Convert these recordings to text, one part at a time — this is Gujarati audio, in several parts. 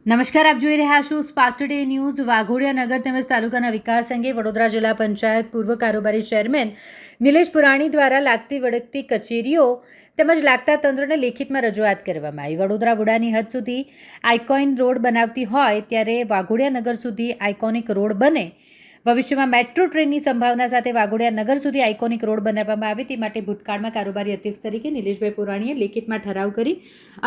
નમસ્કાર, આપ જોઈ રહ્યા છો સ્પાર્ક ટુડે ન્યૂઝ. વાઘોડિયા નગર તેમજ તાલુકાના વિકાસ અંગે વડોદરા જિલ્લા પંચાયત પૂર્વ કારોબારી ચેરમેન નિલેશ પુરાણી દ્વારા લાગતી વળગતી કચેરીઓ તેમજ લાગતા તંત્રને લેખિતમાં રજૂઆત કરવામાં આવી. વડોદરા વુડાની હદ સુધી આઇકોન રોડ બનાવતી હોય ત્યારે વાઘોડિયા નગર સુધી આઇકોનિક રોડ બને. ભવિષ્યમાં મેટ્રો ટ્રેનની સંભાવના સાથે વાઘોડિયા નગર સુધી આઇકોનિક રોડ બનાવવામાં આવે તે માટે ભૂતકાળમાં કારોબારી અધ્યક્ષ તરીકે નિલેશભાઈ પુરાણીએ લેખિતમાં ઠરાવ કરી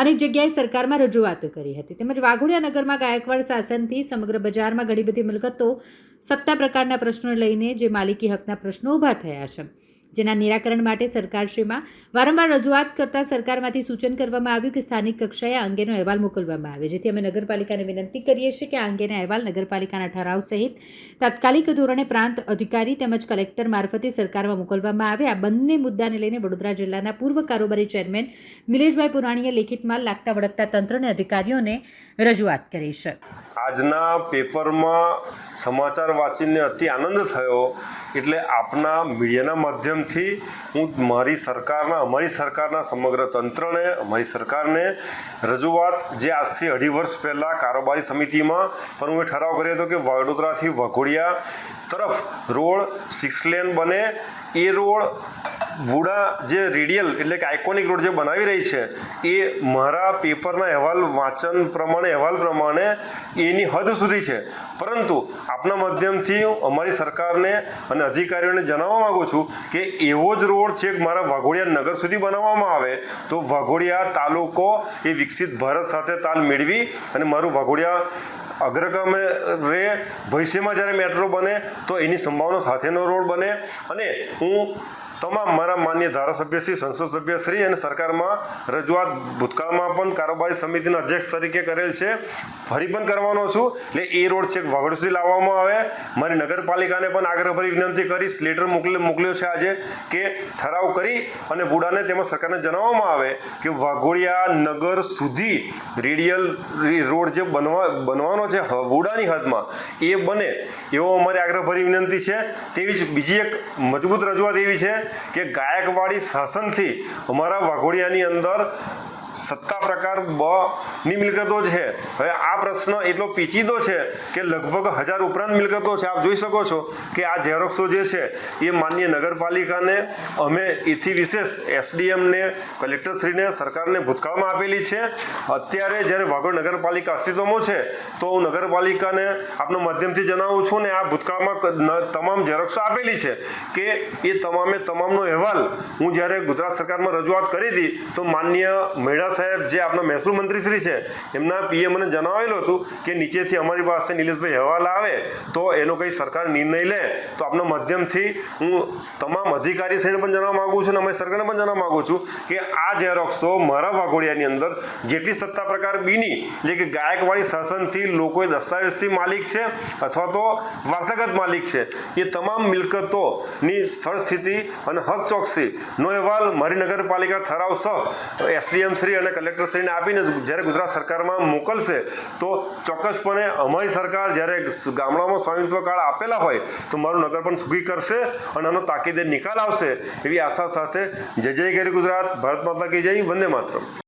અનેક જગ્યાએ સરકારમાં રજૂઆતો કરી હતી. તેમજ વાઘોડિયા નગરમાં ગાયકવાડ શાસનથી સમગ્ર બજારમાં ઘણી બધી મિલકતો સત્તા પ્રકારના પ્રશ્નો લઈને જે માલિકી હકના પ્રશ્નો ઊભા થયા છે, જેના નિરાકરણ માટે સરકારશ્રીમાં વારંવાર રજૂઆત કરતાં સરકારમાંથી સૂચન કરવામાં આવ્યું કે સ્થાનિક કક્ષાએ આ અંગેનો અહેવાલ મોકલવામાં આવે, જેથી અમે નગરપાલિકાને વિનંતી કરીએ છીએ કે આ અંગેના અહેવાલ નગરપાલિકાના ઠરાવ સહિત તાત્કાલિક ધોરણે પ્રાંત અધિકારી તેમજ કલેક્ટર મારફતે સરકારમાં મોકલવામાં આવે. આ બંને મુદ્દાને લઈને વડોદરા જિલ્લાના પૂર્વ કારોબારી ચેરમેન નિલેશભાઈ પુરાણીએ લેખિતમાં લાગતા વળગતા તંત્રને અધિકારીઓને રજૂઆત કરી છે. આજના પેપરમાં સમાચાર વાંચીને અતિ આનંદ થયો, એટલે આપના મીડિયાના માધ્યમથી હું અમારી સરકારના સમગ્ર તંત્રને, અમારી સરકારને રજૂઆત, જે આજથી 2.5 વર્ષ પહેલાં કારોબારી સમિતિમાં પણ હું ઠરાવ કર્યો હતો કે વડોદરાથી વાઘોડિયા તરફ રોડ 6 લેન બને. એ રોડ વુડા જે રેડિયલ એટલે કે આઇકોનિક રોડ જે બનાવી રહી છે એ મારા પેપરના અહેવાલ પ્રમાણે એની હદ સુધી છે. પરંતુ આપના માધ્યમથી અમારી સરકારને અને અધિકારીઓને જણાવવા માગું છું કે એવો જ રોડ છેક મારા વાઘોડિયા નગર સુધી બનાવવામાં આવે તો વાઘોડિયા તાલુકો એ વિકસિત ભારત સાથે તાલ મેળવી અને મારું વાઘોડિયા અગ્રગામે રહે. ભવિષ્યમાં જ્યારે મેટ્રો બને તો એની સંભાવના સાથેનો રોડ બને. અને હું તમામ મારા માન્ય ધારાસભ્યશ્રી, સંસદ સભ્યશ્રી અને સરકારમાં રજૂઆત ભૂતકાળમાં પણ કારોબારી સમિતિના અધ્યક્ષ તરીકે કરેલ છે, ફરી પણ કરવાનો છું. એટલે એ રોડ છેક વાઘોડિયા સુધી લાવવામાં આવે. મારી નગરપાલિકાને પણ આગ્રહભરી વિનંતી કરીશ, લેટર મોકલ્યો છે આજે કે ઠરાવ કરી અને વુડાને તેમજ સરકારને જણાવવામાં આવે કે વાઘોડિયા નગર સુધી રેડિયલ રોડ જે બનવાનો છે વુડાની હદમાં એ બને, એવો અમારી આગ્રહભરી વિનંતી છે. તેવી જ બીજી એક મજબૂત રજૂઆત એવી છે કે ગાયકવાડી શાસનથી અમારા વાઘોડિયાની અંદર સત્તા પ્રકાર બ ની મિલકતો છે. હવે આ પ્રશ્ન એટલો પેચીદો છે કે લગભગ 1000 ઉપરાંત મિલકતો છે. આપ જોઈ શકો છો કે આ ઝેરોક્સો જે છે એ માન્ય નગરપાલિકાને અમે એથી વિશેષ એસડીએમને, કલેક્ટરશ્રીને, સરકારને ભૂતકાળમાં આપેલી છે. અત્યારે જ્યારે વાઘોડિયા નગરપાલિકા અસ્તિત્વમાં છે તો હું નગરપાલિકાને આપના માધ્યમથી જણાવું છું ને આ ભૂતકાળમાં તમામ ઝેરોક્સો આપેલી છે કે એ તમામનો અહેવાલ હું જ્યારે ગુજરાત સરકારમાં રજૂઆત કરી હતી તો માન્ય મેળા સાહેબ જે આપણા મહેસૂલ મંત્રીશ્રી છે એમના પીએ મને જણાવેલું હતું કે નીચેથી અમારી પાસે નિલેશભાઈ અહેવાલ આવે તો એનો કંઈ સરકાર નિર્ણય લે. તો આપના માધ્યમથી હું તમામ અધિકારીશ્રીને પણ જણાવવા માગું છું અને અમારી સરકારને પણ જણાવવા માગું છું કે આ ઝેરોક્સો મારા વાઘોડિયાની અંદર જેટલી સત્તા પ્રકાર બીની એટલે કે ગાયકવાડી શાસનથી લોકોએ દસ્તાવેજથી માલિક છે અથવા તો વારસાગત માલિક છે, એ તમામ મિલકતોની સ્થળ સ્થિતિ અને હક ચોકસીનો અહેવાલ મારી નગરપાલિકા ઠરાવ સહ એસડીએમ શ્રી અને કલેક્ટરશ્રીને આપીને જ્યારે ગુજરાત સરકારમાં મોકલશે તો ચોક્કસપણે અમારી સરકાર જ્યારે ગામડામાં સ્વામિત્વ કાર્ડ આપેલા હોય તો મારું નગર પણ સુખી કરશે અને આનો તાકીદે નિકાલ આવશે એવી આશા સાથે જય જય ગરી ગુજરાત, ભારત માતા કી જય, વંદે માતરમ.